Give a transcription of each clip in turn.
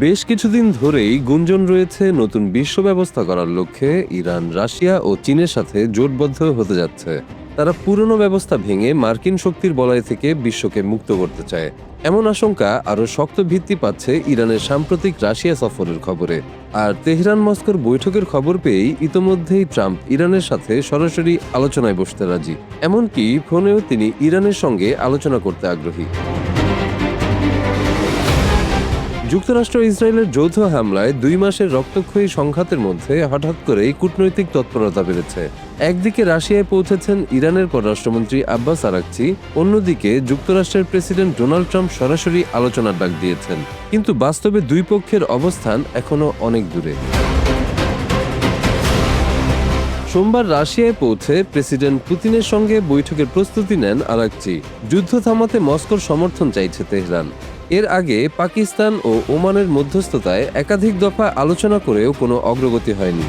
বেশ কিছুদিন ধরেই গুঞ্জন রয়েছে নতুন বিশ্ব ব্যবস্থা করার লক্ষ্যে ইরান, রাশিয়া ও চীনের সাথে জোটবদ্ধ হতে যাচ্ছে। তারা পুরনো ব্যবস্থা ভেঙে মার্কিন শক্তির বলয় থেকে বিশ্বকে মুক্ত করতে চায়। এমন আশঙ্কা আরও শক্ত ভিত্তি পাচ্ছে ইরানের সাম্প্রতিক রাশিয়া সফরের খবরে। আর তেহরান মস্কোর বৈঠকের খবর পেয়েই ইতোমধ্যেই ট্রাম্প ইরানের সাথে সরাসরি আলোচনায় বসতে রাজি। এমনকি ফোনেও তিনি ইরানের সঙ্গে আলোচনা করতে আগ্রহী। যুক্তরাষ্ট্র ইসরায়েলের যৌথ হামলায় 2 মাসের রক্তক্ষয়ী সংঘাতের মধ্যে হঠাৎ করেই কূটনৈতিক তৎপরতা বেড়েছে। একদিকে রাশিয়ায় পৌঁছেছেন ইরানের পররাষ্ট্রমন্ত্রী আব্বাস আরাকচি, অন্যদিকে যুক্তরাষ্ট্রের প্রেসিডেন্ট ডোনাল্ড ট্রাম্প সরাসরি আলোচনার ডাক দিয়েছেন। কিন্তু বাস্তবে দুই পক্ষের অবস্থান এখনো অনেক দূরে। সোমবার রাশিয়ায় পৌঁছে প্রেসিডেন্ট পুতিনের সঙ্গে বৈঠকের প্রস্তুতি নেন আরাকচি। যুদ্ধ থামাতে মস্কোর সমর্থন চাইছে তেহরান। এর আগে পাকিস্তান ও ওমানের মধ্যস্থতায় একাধিক দফা আলোচনা করেও কোনো অগ্রগতি হয়নি।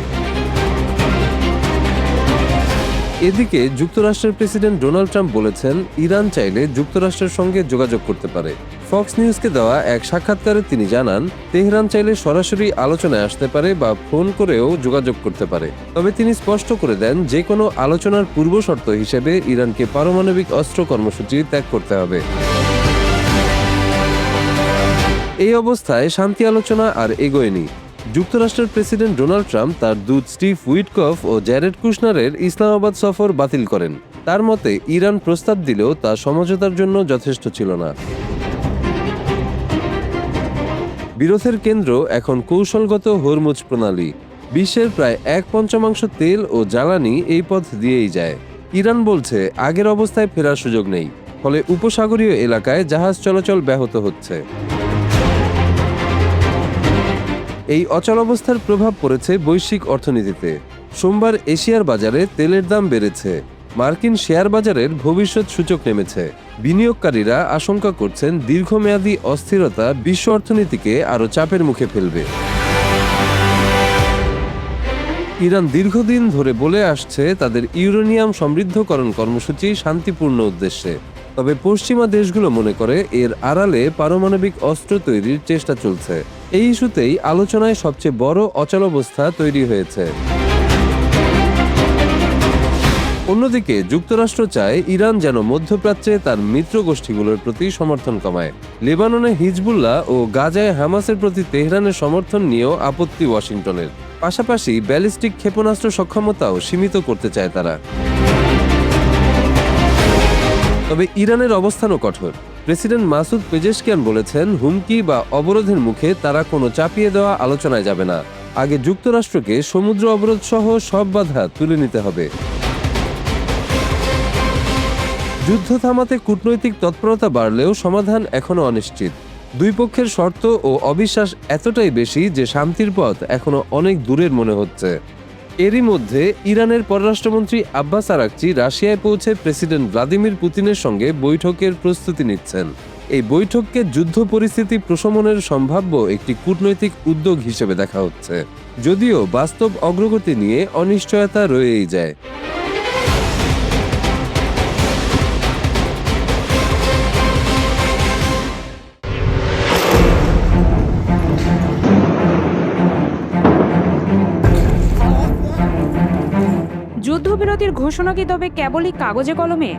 এদিকে যুক্তরাষ্ট্রের প্রেসিডেন্ট ডোনাল্ড ট্রাম্প বলেছেন, ইরান চাইলে যুক্তরাষ্ট্রের সঙ্গে যোগাযোগ করতে পারে। ফক্স নিউজকে দেওয়া এক সাক্ষাৎকারে তিনি জানান, তেহরান চাইলে সরাসরি আলোচনায় আসতে পারে বা ফোন করেও যোগাযোগ করতে পারে। তবে তিনি স্পষ্ট করে দেন, যে কোনো আলোচনার পূর্বশর্ত হিসেবে ইরানকে পারমাণবিক অস্ত্র কর্মসূচি ত্যাগ করতে হবে। এই অবস্থায় শান্তি আলোচনা আর এগোয়নি। যুক্তরাষ্ট্রের প্রেসিডেন্ট ডোনাল্ড ট্রাম্প তার দূত স্টিভ উইটকফ ও জ্যারেড কুশনারের ইসলামাবাদ সফর বাতিল করেন। তার মতে, ইরান প্রস্তাব দিলেও তা সমঝোতার জন্য যথেষ্ট ছিল না। বিরোধের কেন্দ্র এখন কৌশলগত হরমুজ প্রণালী। বিশ্বের প্রায় 1/5 তেল ও জ্বালানি এই পথ দিয়েই যায়। ইরান বলছে, আগের অবস্থায় ফেরার সুযোগ নেই, ফলে উপসাগরীয় এলাকায় জাহাজ চলাচল ব্যাহত হচ্ছে। এই অচলাবস্থার প্রভাব পড়েছে বৈশ্বিক অর্থনীতিতে। সোমবার এশিয়ার বাজারে তেলের দাম বেড়েছে। মার্কিন শেয়ার বাজারের ভবিষ্যৎ সূচক নেমেছে। বিনিয়োগকারীরা আশঙ্কা করছেন, দীর্ঘমেয়াদী অস্থিরতা বিশ্ব অর্থনীতিকে আরও চাপের মুখে ফেলবে। ইরান দীর্ঘদিন ধরে বলে আসছে, তাদের ইউরেনিয়াম সমৃদ্ধকরণ কর্মসূচি শান্তিপূর্ণ উদ্দেশ্যে। তবে পশ্চিমা দেশগুলো মনে করে এর আড়ালে পারমাণবিক অস্ত্র তৈরির চেষ্টা চলছে। এই ইস্যুতেই আলোচনায় সবচেয়ে বড় অচলাবস্থা তৈরি হয়েছে। অন্যদিকে যুক্তরাষ্ট্র চায়, ইরান যেন মধ্যপ্রাচ্যে তার মিত্র গোষ্ঠীগুলোর প্রতি সমর্থন কমায়। লেবাননে হিজবুল্লাহ ও গাজায় হামাসের প্রতি তেহরানের সমর্থন নিয়েও আপত্তি ওয়াশিংটনের। পাশাপাশি ব্যালিস্টিক ক্ষেপণাস্ত্র সক্ষমতাও সীমিত করতে চায় তারা। তবে ইরানের অবস্থানও কঠোর। প্রেসিডেন্ট মাসুদ পেজেশকিয়ান বলেছেন, হুমকি বা অবরোধের মুখে তারা কোনো চাপিয়ে দেওয়া আলোচনায় যাবে না। আগে যুক্তরাষ্ট্রকে সমুদ্র অবরোধ সহ সব বাধা তুলে নিতে হবে। যুদ্ধ থামাতে কূটনৈতিক তৎপরতা বাড়লেও সমাধান এখনো অনিশ্চিত। দুই পক্ষের শর্ত ও অবিশ্বাস এতটাই বেশি যে শান্তির পথ এখনো অনেক দূরের মনে হচ্ছে। এরই মধ্যে ইরানের পররাষ্ট্রমন্ত্রী আব্বাস আরাকচি রাশিয়ায় পৌঁছে প্রেসিডেন্ট ভ্লাদিমির পুতিনের সঙ্গে বৈঠকের প্রস্তুতি নিচ্ছেন। এই বৈঠককে যুদ্ধ পরিস্থিতি প্রশমনের সম্ভাব্য একটি কূটনৈতিক উদ্যোগ হিসেবে দেখা হচ্ছে, যদিও বাস্তব অগ্রগতি নিয়ে অনিশ্চয়তা রয়েই যায়। যুদ্ধবিরতির ঘোষণা কি তবে কেবলই কাগজে কলমে?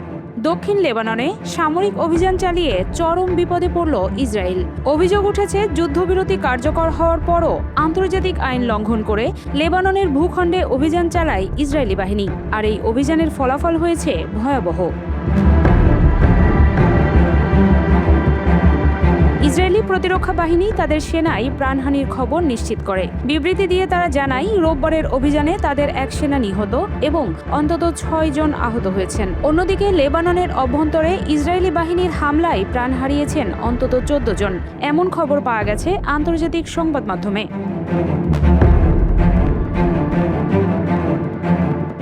দক্ষিণ লেবাননে সামরিক অভিযান চালিয়ে চরম বিপদে পড়ল ইসরায়েল। অভিযোগ উঠেছে, যুদ্ধবিরতি কার্যকর হওয়ার পরও আন্তর্জাতিক আইন লঙ্ঘন করে লেবাননের ভূখণ্ডে অভিযান চালায় ইসরায়েলি বাহিনী। আর এই অভিযানের ফলাফল হয়েছে ভয়াবহ। ইসরায়েলি প্রতিরক্ষা বাহিনী তাদের সেনায় প্রাণহানির খবর নিশ্চিত করে। বিবৃতি দিয়ে তারা জানায়, রোববারের অভিযানে তাদের এক সেনা নিহত এবং অন্তত 6 জন আহত হয়েছেন। অন্যদিকে লেবাননের অভ্যন্তরে ইসরায়েলি বাহিনীর হামলায় প্রাণ হারিয়েছেন অন্তত 14 জন, এমন খবর পাওয়া গেছে আন্তর্জাতিক সংবাদ মাধ্যমে।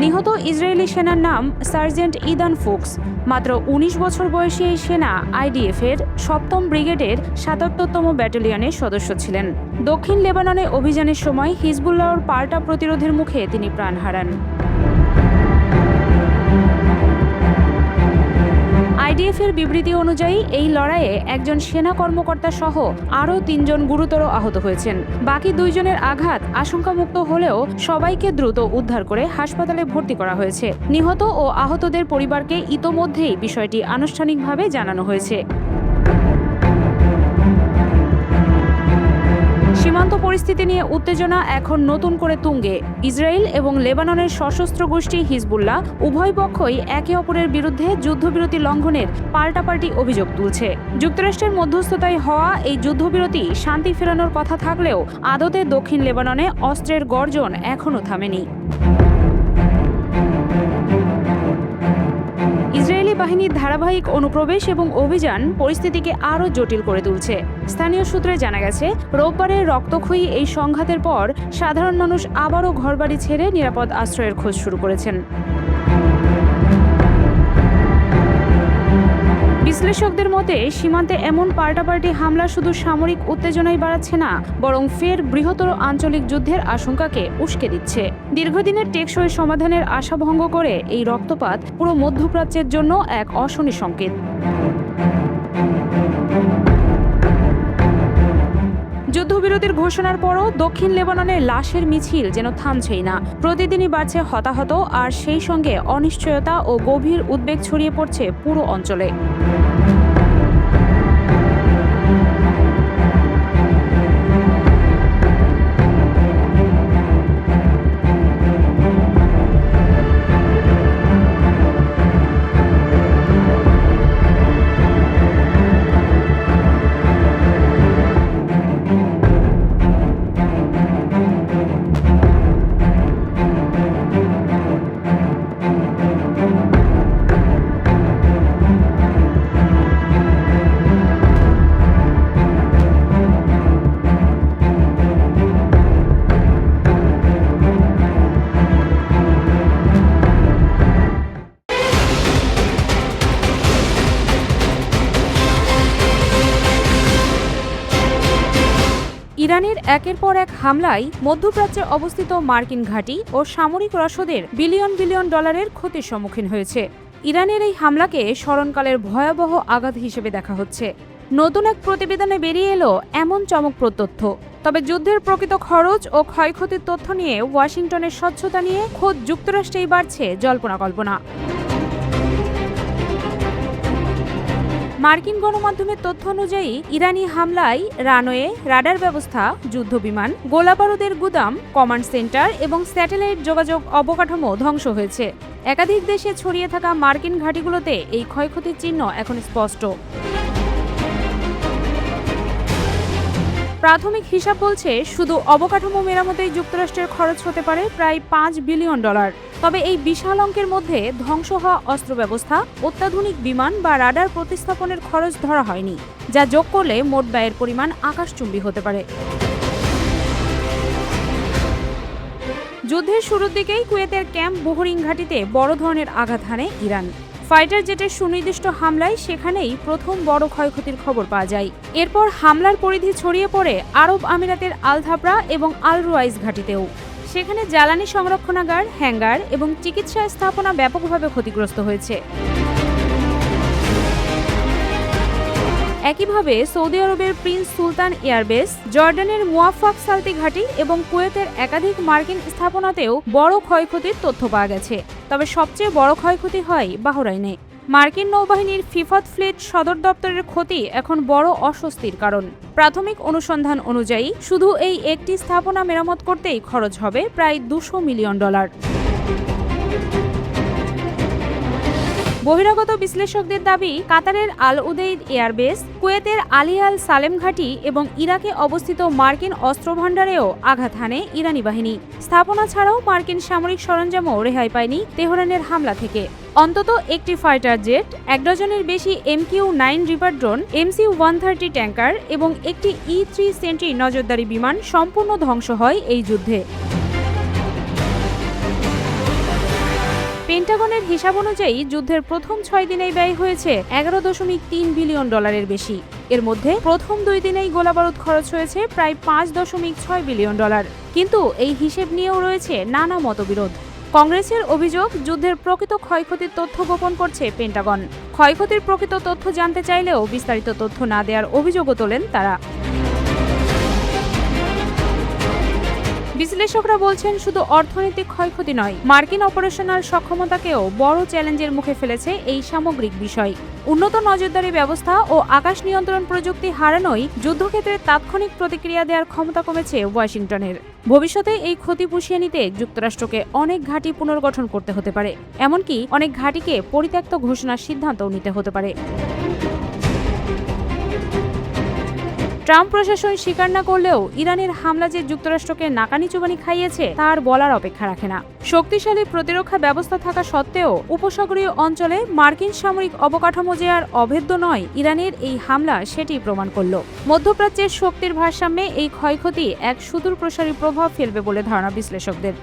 নিহত ইসরায়েলি সেনার নাম সার্জেন্ট ইদান ফুক্স। মাত্র 19 বছর বয়সী এই সেনা আইডিএফ-এর 7ম ব্রিগেডের 77তম ব্যাটালিয়নের সদস্য ছিলেন। দক্ষিণ লেবাননে অভিযানের সময় হিজবুল্লাহর পাল্টা প্রতিরোধের মুখে তিনি প্রাণ হারান। আইডিএফ এর বিবৃতি অনুযায়ী এই লড়াইয়ে একজন সেনা কর্মকর্তা সহ আরও ৩ জন গুরুতর আহত হয়েছেন। বাকি 2 জনের আঘাত আশঙ্কামুক্ত হলেও সবাইকে দ্রুত উদ্ধার করে হাসপাতালে ভর্তি করা হয়েছে। নিহত ও আহতদের পরিবারকে ইতোমধ্যেই বিষয়টি আনুষ্ঠানিকভাবে জানানো হয়েছে। সীমান্ত পরিস্থিতি নিয়ে উত্তেজনা এখন নতুন করে তুঙ্গে। ইসরায়েল এবং লেবাননের সশস্ত্র গোষ্ঠী হিজবুল্লাহ উভয় পক্ষই একে অপরের বিরুদ্ধে যুদ্ধবিরতি লঙ্ঘনের পাল্টাপাল্টি অভিযোগ তুলছে। যুক্তরাষ্ট্রের মধ্যস্থতায় হওয়া এই যুদ্ধবিরতি শান্তি ফেরানোর কথা থাকলেও আদতে দক্ষিণ লেবাননে অস্ত্রের গর্জন এখনও থামেনি। ইসরায়েলি বাহিনীর ধারাবাহিক অনুপ্রবেশ এবং অভিযান পরিস্থিতিকে আরও জটিল করে তুলছে। স্থানীয় সূত্রে জানা গেছে, রোববারের রক্তক্ষয়ী এই সংঘাতের পর সাধারণ মানুষ আবারও ঘরবাড়ি ছেড়ে নিরাপদ আশ্রয়ের খোঁজ শুরু করেছেন। বিশ্লেষকদের মতে সীমান্তে এমন পাল্টাপাল্টি হামলা শুধু সামরিক উত্তেজনাই বাড়াচ্ছে না, বরং ফের বৃহত্তর আঞ্চলিক যুদ্ধের আশঙ্কাকে উস্কে দিচ্ছে। দীর্ঘদিনের টেকসই সমাধানের আশা ভঙ্গ করে এই রক্তপাত পুরো মধ্যপ্রাচ্যের জন্য এক অশনি সংকেত। যুদ্ধবিরতির ঘোষণার পরও দক্ষিণ লেবাননের লাশের মিছিল যেন থামছেই না। প্রতিদিনই বাড়ছে হতাহত, আর সেই সঙ্গে অনিশ্চয়তা ও গভীর উদ্বেগ ছড়িয়ে পড়ছে পুরো অঞ্চলে। ইরানের একের পর এক হামলায় মধ্যপ্রাচ্যে অবস্থিত মার্কিন ঘাঁটি ও সামরিক রসদের বিলিয়ন বিলিয়ন ডলারের ক্ষতির সম্মুখীন হয়েছে। ইরানের এই হামলাকে স্মরণকালের ভয়াবহ আঘাত হিসেবে দেখা হচ্ছে। নতুন এক প্রতিবেদনে বেরিয়ে এলো এমন চমকপ্রদ তথ্য। তবে যুদ্ধের প্রকৃত খরচ ও ক্ষয়ক্ষতির তথ্য নিয়ে ওয়াশিংটনের স্বচ্ছতা নিয়ে খোদ যুক্তরাষ্ট্রেই বাড়ছে জল্পনা কল্পনা। মার্কিন গণমাধ্যমের তথ্য অনুযায়ী ইরানি হামলায় রানওয়ে, রাডার ব্যবস্থা, যুদ্ধবিমান, গোলাবারুদের গুদাম, কমান্ড সেন্টার এবং স্যাটেলাইট যোগাযোগ অবকাঠামো ধ্বংস হয়েছে। একাধিক দেশে ছড়িয়ে থাকা মার্কিন ঘাঁটিগুলোতে এই ক্ষয়ক্ষতির চিহ্ন এখন স্পষ্ট। প্রাথমিক হিসাব বলছে, শুধু অবকাঠামো মেরামতেই যুক্তরাষ্ট্রের খরচ হতে পারে প্রায় $5 বিলিয়ন। তবে এই বিশাল অঙ্কের মধ্যে ধ্বংস হওয়া অস্ত্র ব্যবস্থা, অত্যাধুনিক বিমান বা রাডার প্রতিস্থাপনের খরচ ধরা হয়নি, যা যোগ করলে মোট ব্যয়ের পরিমাণ আকাশচুম্বী হতে পারে। যুদ্ধের শুরুর দিকেই কুয়েতের ক্যাম্প বুহরিং ঘাঁটিতে বড় ধরনের আঘাত হানে ইরান। ফাইটার জেটের সুনির্দিষ্ট হামলায় সেখানেই প্রথম বড় ক্ষয়ক্ষতির খবর পাওয়া যায়। এরপর হামলার পরিধি ছড়িয়ে পড়ে আরব আমিরাতের আল ধাবরা এবং আল রুয়াইজ ঘাঁটিতেও। সেখানে জ্বালানি সংরক্ষণাগার, হ্যাঙ্গার এবং চিকিৎসা স্থাপনা ব্যাপকভাবে ক্ষতিগ্রস্ত হয়েছে। একইভাবে সৌদি আরবের প্রিন্স সুলতান এয়ারবেস, জর্ডানের মুয়াফাক সালতি ঘাঁটি এবং কুয়েতের একাধিক মার্কিন স্থাপনাতেও বড় ক্ষয়ক্ষতির তথ্য পাওয়া গেছে। তবে সবচেয়ে বড় ক্ষয়ক্ষতি হয় বাহরাইনে। মার্কিন নৌবাহিনীর ফিফথ ফ্লিট সদর দপ্তরের ক্ষতি এখন বড় অস্বস্তির কারণ। প্রাথমিক অনুসন্ধান অনুযায়ী শুধু এই একটি স্থাপনা মেরামত করতেই খরচ হবে প্রায় $200 মিলিয়ন। বহিরাগত বিশ্লেষকদের দাবি, কাতারের আল উদেইদ এয়ারবেস, কুয়েতের আলী আল সালেম ঘাঁটি এবং ইরাকে অবস্থিত মার্কিন অস্ত্রভাণ্ডারেও আঘাত হানে ইরানি বাহিনী। স্থাপনা ছাড়াও মার্কিন সামরিক সরঞ্জামও রেহাই পায়নি তেহরানের হামলা থেকে। অন্তত একটি ফাইটার জেট, 1 ডজনের বেশি MQ-9 reaper drone, MC-130 tanker এবং একটি E-3 সেন্ট্রি নজরদারি বিমান সম্পূর্ণ ধ্বংস হয় এই যুদ্ধে। পেন্টাগনের হিসাব অনুযায়ী যুদ্ধের প্রথম 6 দিনেই ব্যয় হয়েছে $11.3 বিলিয়ন বেশি। এর মধ্যে প্রথম 2 দিনেই গোলাবারুদ খরচ হয়েছে প্রায় $5.6 বিলিয়ন। কিন্তু এই হিসেব নিয়েও রয়েছে নানা মতবিরোধ। কংগ্রেসের অভিযোগ, যুদ্ধের প্রকৃত ক্ষয়ক্ষতির তথ্য গোপন করছে পেন্টাগন। ক্ষয়ক্ষতির প্রকৃত তথ্য জানতে চাইলেও বিস্তারিত তথ্য না দেওয়ার অভিযোগও তোলেন তারা। বিশ্লেষকরা বলছেন, শুধু অর্থনৈতিক ক্ষয়ক্ষতি নয়, মার্কিন অপারেশনাল সক্ষমতাকেও বড় চ্যালেঞ্জের মুখে ফেলেছে এই সামগ্রিক বিষয়। উন্নত নজরদারি ব্যবস্থা ও আকাশ নিয়ন্ত্রণ প্রযুক্তি হারানোয় যুদ্ধক্ষেত্রে তাৎক্ষণিক প্রতিক্রিয়া দেওয়ার ক্ষমতা কমেছে ওয়াশিংটনের। ভবিষ্যতে এই ক্ষতি পুষিয়ে নিতে যুক্তরাষ্ট্রকে অনেক ঘাঁটি পুনর্গঠন করতে হতে পারে, এমনকি অনেক ঘাঁটিকে পরিত্যক্ত ঘোষণার সিদ্ধান্তও নিতে হতে পারে। ট্রাম্প প্রশাসন স্বীকার না করলেও ইরানের হামলা যে যুক্তরাষ্ট্রকে নাকানি চুবানি খাইয়েছে তার বলার অপেক্ষা রাখে না। শক্তিশালী প্রতিরক্ষা ব্যবস্থা থাকা সত্ত্বেও উপসাগরীয় অঞ্চলে মার্কিন সামরিক অবকাঠামো যে আর অভেদ্য নয়, ইরানের এই হামলা সেটি প্রমাণ করল। মধ্যপ্রাচ্যের শক্তির ভারসাম্যে এই ক্ষয়ক্ষতি এক সুদূর প্রসারী প্রভাব ফেলবে বলে ধারণা বিশ্লেষকদের।